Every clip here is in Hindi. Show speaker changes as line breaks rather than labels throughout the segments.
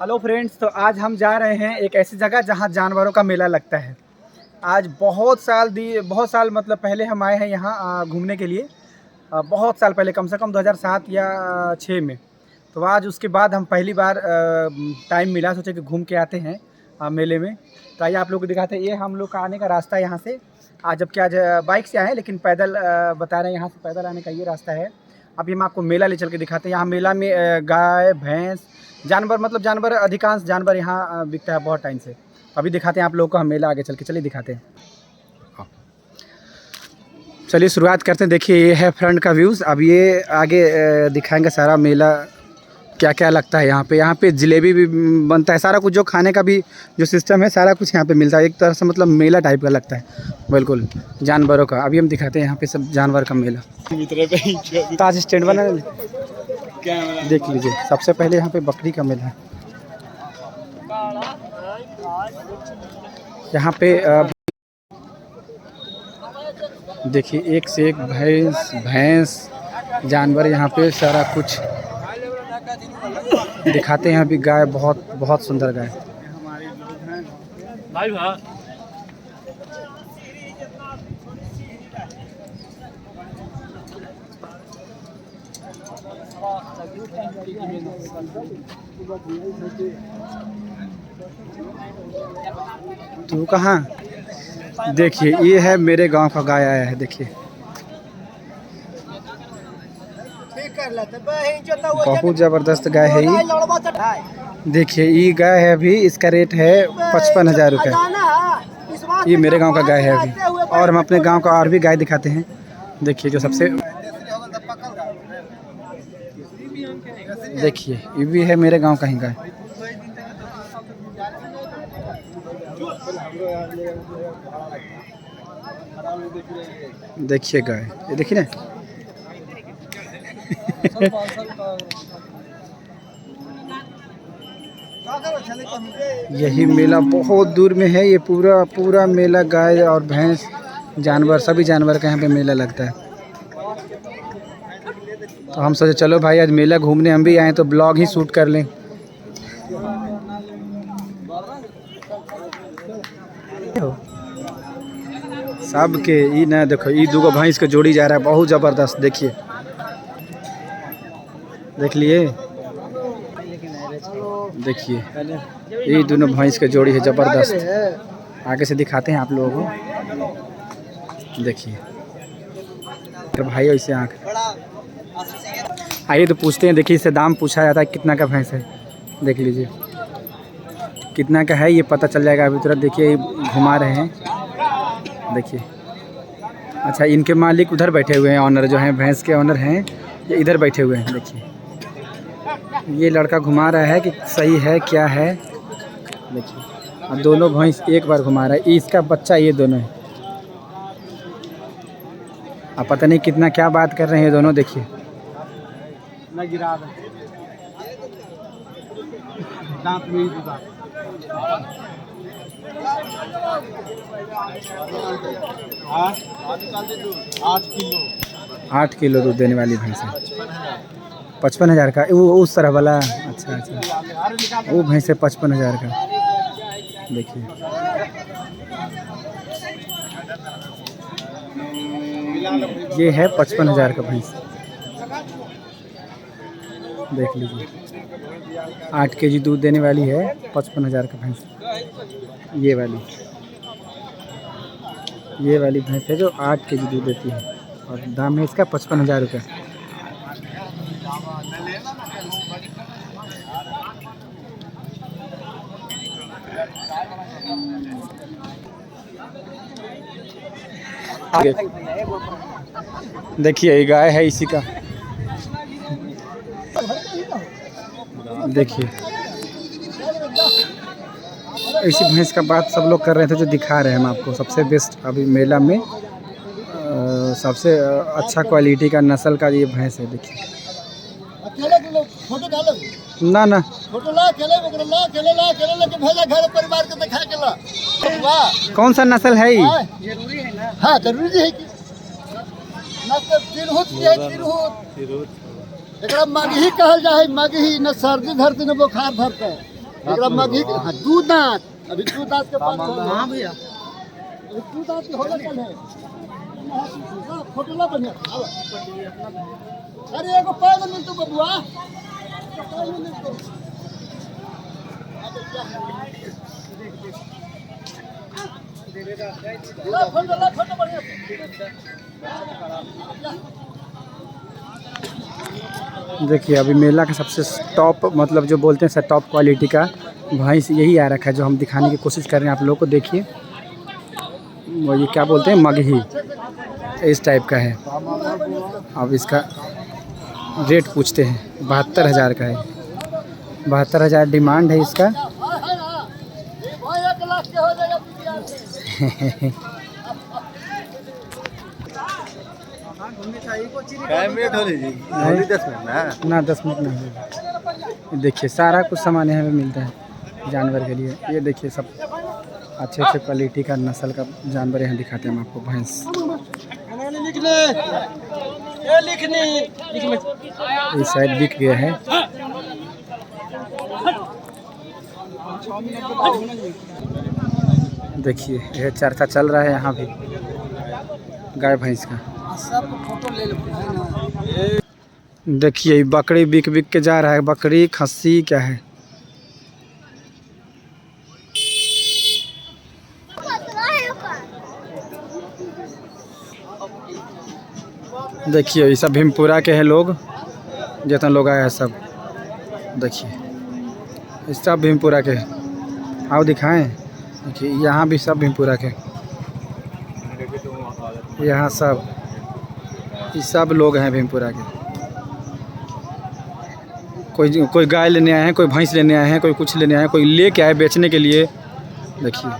हेलो फ्रेंड्स, तो आज हम जा रहे हैं एक ऐसी जगह जहां जानवरों का मेला लगता है। आज बहुत साल मतलब पहले हम आए हैं यहाँ घूमने के लिए। बहुत साल पहले, कम से कम 2007 या 6 में। तो आज उसके बाद हम पहली बार टाइम मिला, सोचे कि घूम के आते हैं मेले में। तो आइए आप लोग को दिखाते हैं। ये हम लोग का आने का रास्ता है यहाँ से। आज जबकि आज बाइक से आए हैं, लेकिन पैदल बता रहे हैं यहाँ से पैदल आने का ये रास्ता है। अभी हम आपको मेला ले चल के दिखाते हैं। यहाँ मेला में गाय भैंस जानवर अधिकांश जानवर यहाँ बिकता है बहुत टाइम से। अभी दिखाते हैं आप लोगों को हम मेला आगे चल के। चलिए दिखाते हैं। चलिए शुरुआत करते हैं। देखिए ये है फ्रंट का व्यूज़। अब ये आगे दिखाएंगे सारा मेला क्या क्या लगता है यहाँ पे जलेबी भी बनता है। सारा कुछ जो खाने का भी जो सिस्टम है सारा कुछ यहाँ पे मिलता है। एक तरह से मतलब मेला टाइप का लगता है बिल्कुल जानवरों का। अभी हम दिखाते हैं यहाँ पे सब जानवर का मेला। ताज स्टैंड बना देख लीजिए। सबसे पहले यहाँ पे बकरी का मेला है। यहाँ पे देखिए एक से एक भैंस जानवर यहाँ पे सारा कुछ दिखाते हैं। अभी गाय बहुत सुंदर गाय। तू कहाँ? देखिए ये है मेरे गांव का गाय आया है। देखिए बहुत ज़बरदस्त गाय है ये। देखिए ये गाय है। अभी इसका रेट है 55,000 रुपये। ये मेरे गांव का गाय है अभी। और हम अपने गांव का और भी गाय दिखाते हैं। देखिए जो सबसे देखिए ये भी है मेरे गांव का ही गाय। देखिए गाय, ये देखिए ना। यही मेला बहुत दूर में है। ये पूरा मेला गाय और भैंस जानवर सभी जानवर का यहाँ पे मेला लगता है। तो हम सोचे चलो भाई आज मेला घूमने हम भी आए तो ब्लॉग ही शूट कर लें। सबके ई ना देखो, ई दूगो भैंस के जोड़ी जा रहा है बहुत ज़बरदस्त। देखिए देख लिए। देखिए ये दोनों भैंस के जोड़ी है ज़बरदस्त। आगे से दिखाते हैं आप लोगों को। देखिए तो भाई ऐसे आँख। आइए तो पूछते हैं। देखिए इससे दाम पूछा जाता है कितना का भैंस है। देख लीजिए कितना का है, ये पता चल जाएगा अभी तुरंत। देखिए घुमा रहे हैं। देखिए अच्छा इनके मालिक उधर बैठे हुए हैं। ऑनर जो हैं भैंस के ऑनर हैं ये इधर बैठे हुए हैं। देखिए ये लड़का घुमा रहा है कि सही है क्या है। देखिए अब दोनों भैंस एक बार घुमा रहा है। इसका बच्चा ये दोनों है। अब पता नहीं कितना क्या बात कर रहे हैं दोनों। देखिए गिरा दांत में ही 8 किलो दूध देने वाली भैंस है। 55,000 का वो उस तरह वाला। अच्छा वो भैंस है 55,000 का। देखिए ये है 55,000 का भैंस। देख लीजिए 8 केजी दूध देने वाली है 55,000 का भैंस। ये वाली भैंस है जो 8 केजी दूध देती है और दाम है इसका 55,000 रुपये। आगे देखिए ये गाय है इसी का। देखिए इसी भैंस का बात सब लोग कर रहे थे जो दिखा रहे हैं हम आपको। सबसे बेस्ट अभी मेला में सबसे अच्छा क्वालिटी का नस्ल का ये भैंस है। देखिए ना कौन सा नस्ल है ये?
हाँ जरूरी है कि एकरा मगही कहल जाए। मगही न सर्दी धरती न बुखार धरते। एकरा मगी हाँ, दू दांत अभी दू दांत के पास हाँ भैया अभी दू दांत के होले कल है फोटो ला बढ़िया अरे एगो पैग मिल तो बबुआ पैग मिल तो फोटो बढ़िया
देखिए अभी मेला का सबसे टॉप मतलब जो बोलते हैं सर टॉप क्वालिटी का भैंस यही आ रखा है जो हम दिखाने की कोशिश कर रहे हैं आप लोगों को। देखिए वो ये क्या बोलते हैं मगही इस टाइप का है। अब इसका रेट पूछते हैं 72,000 का है। 72,000 डिमांड है इसका। ना 10 मिनट नहीं। देखिए सारा कुछ सामान यहाँ पे मिलता है जानवर के लिए। ये देखिए सब अच्छे अच्छे क्वालिटी का नस्ल का जानवर यहाँ दिखाते हैं हम आपको। भैंस इस साइड बिक गया है। देखिए यह चर्चा चल रहा है यहाँ भी गाय भैंस का। देखिए बकरी बिक बिक के जा रहा है। बकरी खस्सी क्या है। देखिए ये सब भीमपुरा के हैं लोग जितना लोग आए हैं सब। देखिए ये सब भीमपुरा के आओ दिखाएं। देखिए यहाँ भी सब भीमपुरा के यहाँ सब ये सब लोग हैं भीमपुरा के। कोई गाय लेने आए हैं, कोई भैंस लेने आए हैं, कोई कुछ लेने आए हैं, कोई लेके आए बेचने के लिए। देखिए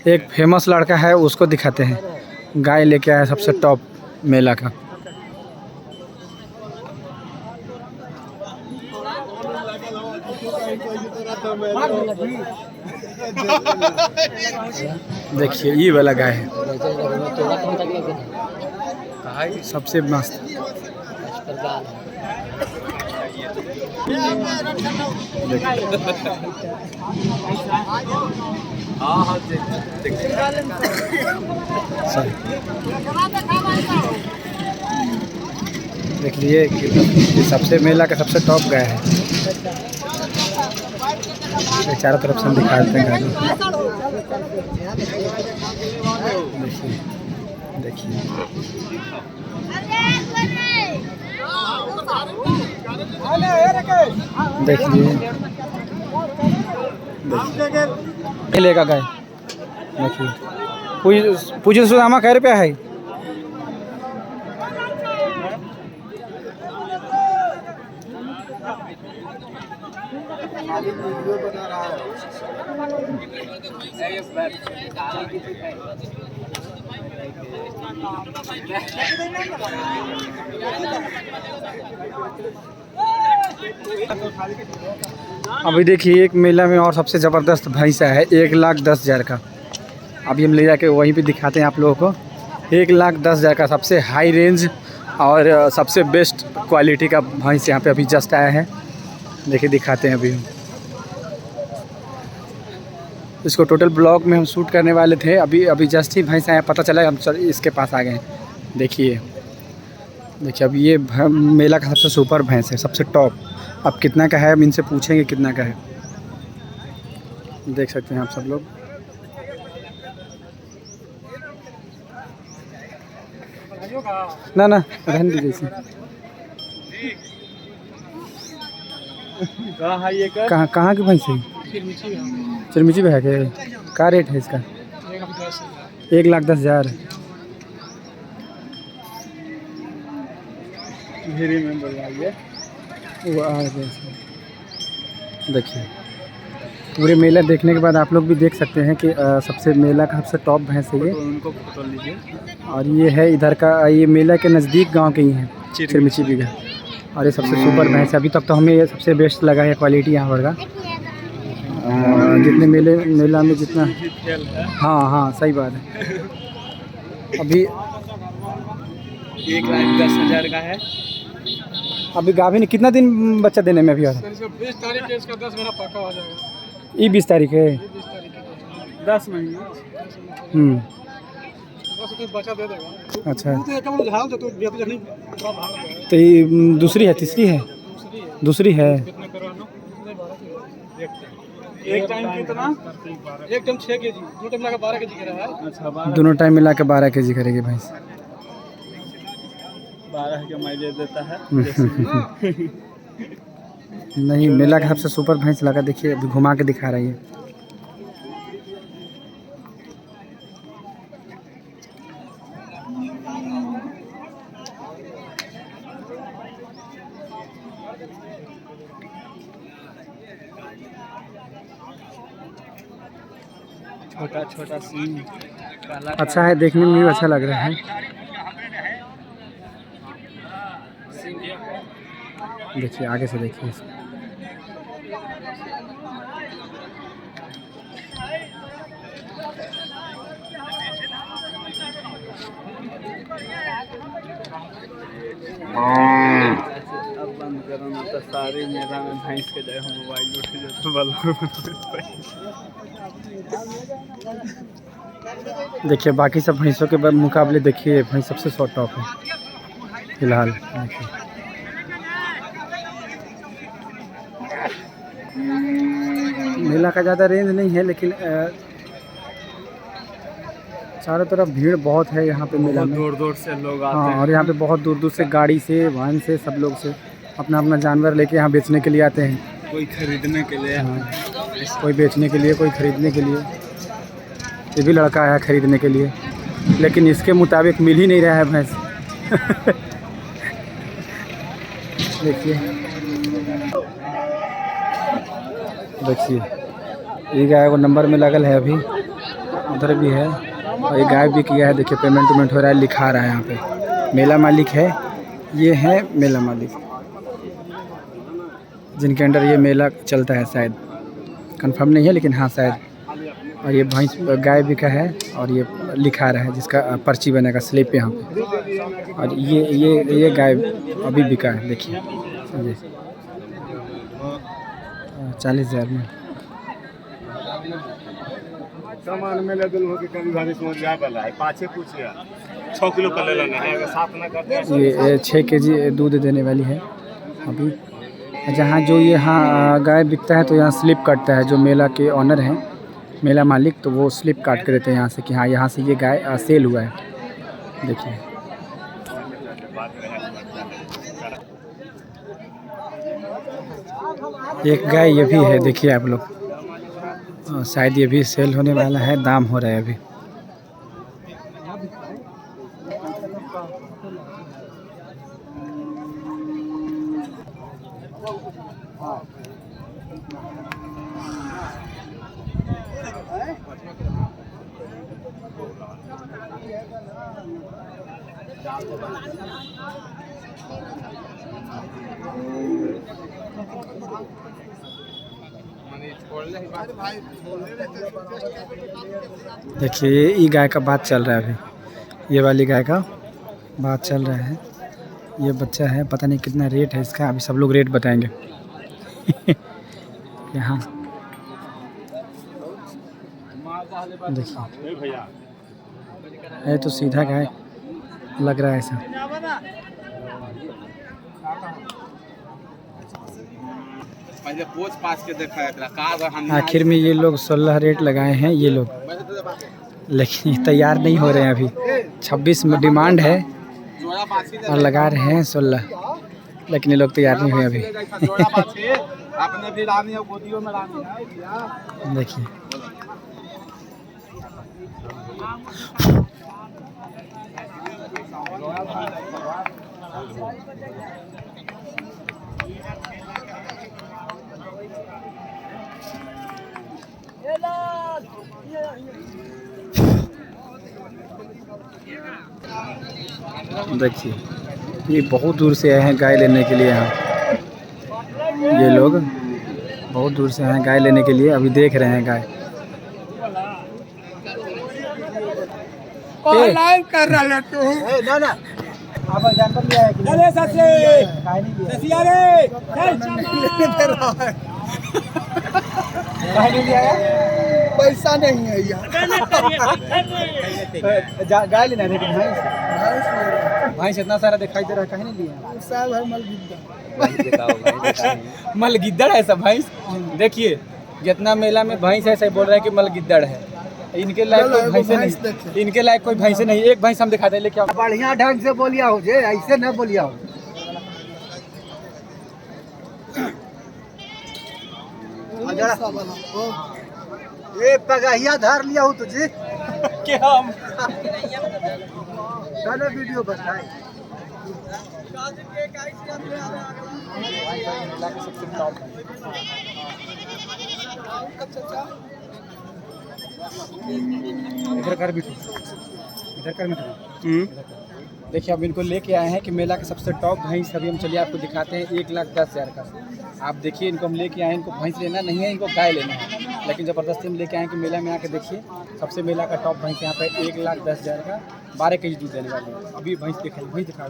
एक फेमस लड़का है उसको दिखाते हैं। गाय लेके आया सबसे टॉप मेला का। देखिए ये वाला गाय है सबसे मस्त। देख लिए ये सबसे मेला का सबसे टॉप गाय है। चारों तरफ से हम दिखाते हैं गाड़ी। देखिए देखिए लेगा गाय। देखिए पूछिए सुदामा कै रुपया है। अभी देखिए एक मेला में और सबसे ज़बरदस्त भैंसा है 1,10,000 का। अभी हम ले जाके वहीं पे दिखाते हैं आप लोगों को। 1,10,000 का सबसे हाई रेंज और सबसे बेस्ट क्वालिटी का भैंस यहाँ पे अभी जस्ट आया है। देखिए दिखाते हैं अभी हम इसको। टोटल ब्लॉग में हम शूट करने वाले थे। अभी जस्ट ही भैंस आया, पता चला हम इसके पास आ गए। देखिए अब ये मेला का सबसे सुपर भैंस है, सबसे टॉप। अब कितना का है हम इनसे पूछेंगे कितना का है। देख सकते हैं आप सब लोग। ना रहने दीजिए इसे। कहाँ की भैंस है? चिरमिची में है क्या रेट है इसका? 1,10,000। देखिए पूरे मेला देखने के बाद आप लोग भी देख सकते हैं कि सबसे मेला का सबसे टॉप भैंस है ये। उनको फोटो लीजिए। और ये है इधर का, ये मेला के नज़दीक गांव के ही हैं, चिरमिची बीघा। और ये सबसे सुपर भैंस है। अभी तक तो हमें ये सबसे बेस्ट लगा है क्वालिटी यहाँ पर का। जितने मेला में जितना हाँ सही बात है। अभी
1,10,000 का है।
अभी गाभी ने कितना दिन बच्चा देने में अभी आ रहा है?
20 तारीख के इसका 10 महीना पक्का हो जाएगा।
ये 20 तारीख है।
20 तारीख के
10 महीने।
बस तो बच्चा दे देगा।
अच्छा,
तो एकदम झाल तो बेटी जनी
तो ये दूसरी है, तीसरी है? दूसरी है।
कितने करवाना? एक टाइम कितना? एक टाइम 6 केजी, दो टाइम लगा 12 केजी करा है। अच्छा,
दोनों टाइम मिला के 12 kg करेगी भैंस।
12 के माइलेज देता है।
नहीं, मेला का सबसे सुपर भैंस लगा। देखिए अभी घुमा के दिखा रही है।
छोटा छोटा सीन
अच्छा है, देखने में भी अच्छा लग रहा है। देखिए आगे से देखिए इसको।
अब बंद करो ना तो सारी मेला में भैंस के जाए मोबाइल उठ जाता वाला।
देखिए बाकी सब भैंसों के मुकाबले देखिए भैंस सबसे शॉर्ट टॉप है फिलहाल। देखिए मेला का ज़्यादा रेंज नहीं है, लेकिन चारों तरफ भीड़ बहुत है यहाँ पे मेला में।
दूर दूर से लोग आते
हाँ,
हैं।
और यहाँ पे बहुत दूर दूर से गाड़ी से, वाहन से, सब लोग से अपना अपना जानवर लेके यहाँ बेचने के लिए आते हैं।
कोई खरीदने के लिए।
हाँ, कोई बेचने के लिए, कोई खरीदने के लिए। ये भी लड़का आया खरीदने के लिए, लेकिन इसके मुताबिक मिल ही नहीं रहा है भैंस। देखिए देखिए ये गाय को नंबर में लगल है, अभी उधर भी है, और ये गाय भी किया है। देखिए पेमेंट हो रहा है, लिखा रहा है यहाँ पे। मेला मालिक है, ये है मेला मालिक, जिनके अंडर ये मेला चलता है। शायद कंफर्म नहीं है, लेकिन हाँ शायद। और ये भैंस गाय भी का है, और ये लिखा रहा है जिसका पर्ची बनेगा स्लिप यहाँ पे। और ये गाय अभी बिका है। देखिए 40,000 में।
सामान में ले दुल्हो के कभी भाभी समझ जा वाला है। पाछे पूछिए 6 किलो का ले लेना है, अगर 7 ना करते हैं।
ये 6 kg दूध देने वाली है अभी। जहाँ जो ये हाँ गाय बिकता है तो यहाँ स्लिप काटता है जो मेला के ऑनर हैं, मेला मालिक, तो वो स्लिप काट के देते हैं यहाँ से कि हाँ यहाँ से ये गाय सेल हुआ है। देखिए एक गाय ये भी है, देखिए आप लोग। शायद ये भी सेल होने वाला है, दाम हो रहा है अभी। देखिए ये गाय का बात चल रहा है अभी, ये वाली गाय का बात चल रहा है। ये बच्चा है, पता नहीं कितना रेट है इसका, अभी सब लोग रेट बताएंगे। यहाँ देखिए है तो सीधा गाय लग रहा है ऐसा। आखिर में ये लोग 16 रेट लगाए हैं ये लोग, लेकिन ये तैयार नहीं हो रहे हैं अभी। 26 में डिमांड है और लगा रहे हैं 16, लेकिन ये लोग तैयार नहीं हुए अभी। देखिए देखिए ये बहुत दूर से आए हैं गाय लेने के लिए। यहाँ ये लोग बहुत दूर से आए हैं गाय लेने के लिए, अभी देख रहे हैं गाय।
लाइव कर रहा है तू।
ना
आप जानवर लिया है कि
चले ससुरे
काहे नहीं लिया?
ससिया रे चल
काहे नहीं लिया है?
पैसा नहीं है यार
गाय लेना है लेकिन भैंस इतना सारा दिखाई दे रहा है, कहीं नहीं लिया?
साहब है मलगिद्दा
मलगिद्दड़ है सब भैंस। देखिए जितना मेला में भैंस है, सही बोल रहे हैं कि मलगिद्दड़ है। इनके लायक कोई भैंसे नहीं, इनके लायक कोई भैंसे नहीं। एक भैंस हम दिखाते हैं, लेके आओ।
बढ़िया ढंग से बोलिया हो जे, ऐसे न बोलिया हो। ये पगहिया धार लिया हो तुझे
क्या हम
चलो वीडियो बताए।
इधर कर बिठू, इधर कर बिठू। देखिए अब इनको लेके आए हैं कि मेला के सबसे टॉप भैंस। अभी हम चलिए आपको दिखाते हैं 1,10,000 का। आप देखिए इनको हम लेके आए हैं, इनको भैंस लेना नहीं है, इनको गाय लेना है, लेकिन ज़बरदस्ती हम लेके आए हैं कि मेला में आके देखिए सबसे मेला का टॉप भैंस यहाँ पे 1,10,000 का 12 केजी दूध देने वाली है। अभी भैंस दिखाई, भैंस दिखा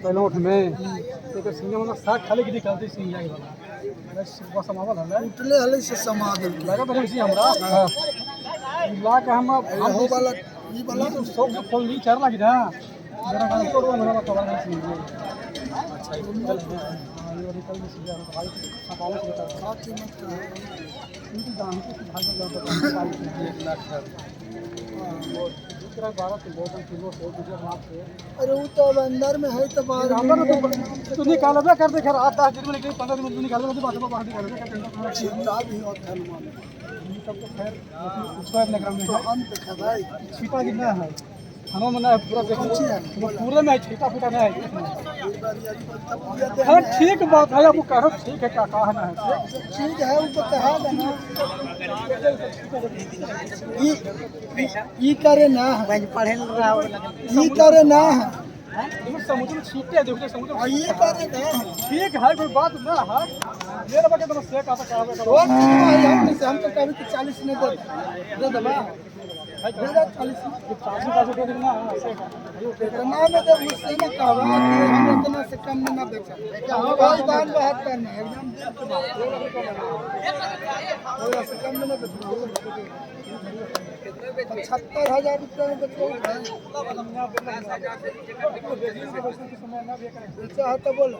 पहलोट में तो सिंह मतलब साग खाले की निकलती सिंह जाए वाला सुबह समावल है
उठले हले से समाज
लगा तो इसी हमरा ला के हम
हो वाला ई वाला
तो सब जो फल ली चार लगी ना मेरा गाना तोड़वा मेरा तो वाला नहीं सिंह अच्छा ये निकल में सिंह भाई समावल के बता साथ कीमत का इनकी दाम के भाग में जाता है 1 लाख का दूसरा 12 किलो 1 लाख से।
अरे वो तो अंदर में है तो बाहर
तू निकालबे कर दे खैर 8-10 दिन में, लेकिन 15 दिन में तू निकालबे तो बात बाहर निकालबे कर
चिंता भी होता है मान
सब तो खैर उसको अपने ग्राम में
तो हम तो खदाई
छीटा जितना है हनो मना पूरा देखो पूरे में छीटा फूटा नहीं है। हाँ ठीक बात है, अब कहो ठीक है क्या कहना है
ठीक है वो तो कहा देना ई करे ना पढ़े ई करे ना
समुद्र में छीटे देखो समुद्र
ये करे ना
ठीक है, कोई बात ना है मेरे बके तो से का कहबे करो
हम तो कभी 40 नहीं दे दबा दे 40
का दे देना
इतना में तो मुझसे ना कहवा कि हम इतना से कम में ना बेचा कोई बात बात करना एकदम और से कम में ना बेचा 75,000 रुपये में बेचा है तो बोलो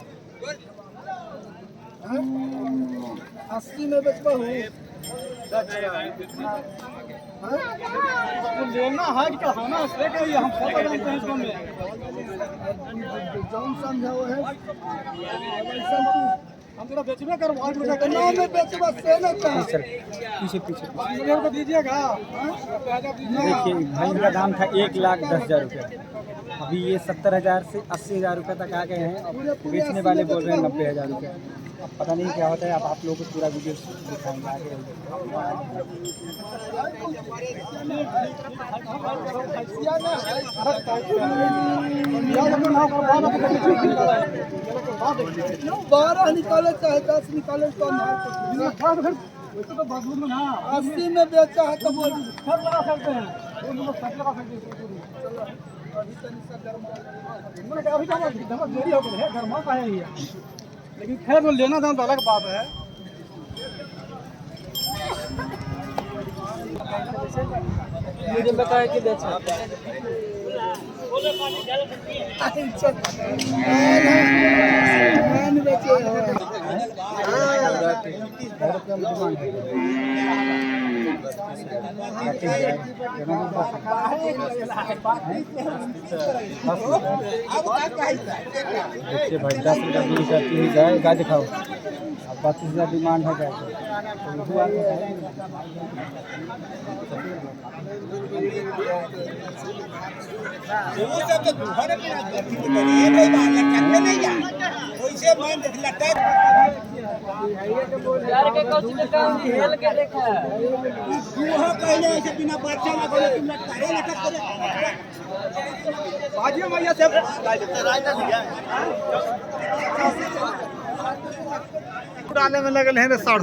80 में बेचबा हूँ
लेना है कि कहना से कि हम सब जानते हैं इसको में
जौन समझाओ है
हम तेरा बेचबे कर वाइट में
इतना में बेचबा से ना कहा
पीछे पीछे को दीजिएगा। देखिए भाई का दाम था 1,10,000 रुपये, अभी ये 70,000 से 80,000 रुपये तक आ गए हैं। अब बेचने वाले बोल रहे हैं 90,000 रुपये। अब पता नहीं क्या होता है, अब आप लोगों को पूरा वीडियो दिखाएंगे आगे।
बारह निकाले चाहे 10 निकाले तो 80 में बेचा है तो बोल
सब लगा सकते हैं, सब लगा सकते हैं। अभी तो देरी हो गई है, गर्मा का है ये, लेकिन खैर वो लेना दाम तो अलग बात है। मुझे बताया कि बेचा देखिए भाई 10 रुपये गाय दिखाओ। 32,000 डिमांड है गाय
उड़ाने में लगल है ना साढ़ू।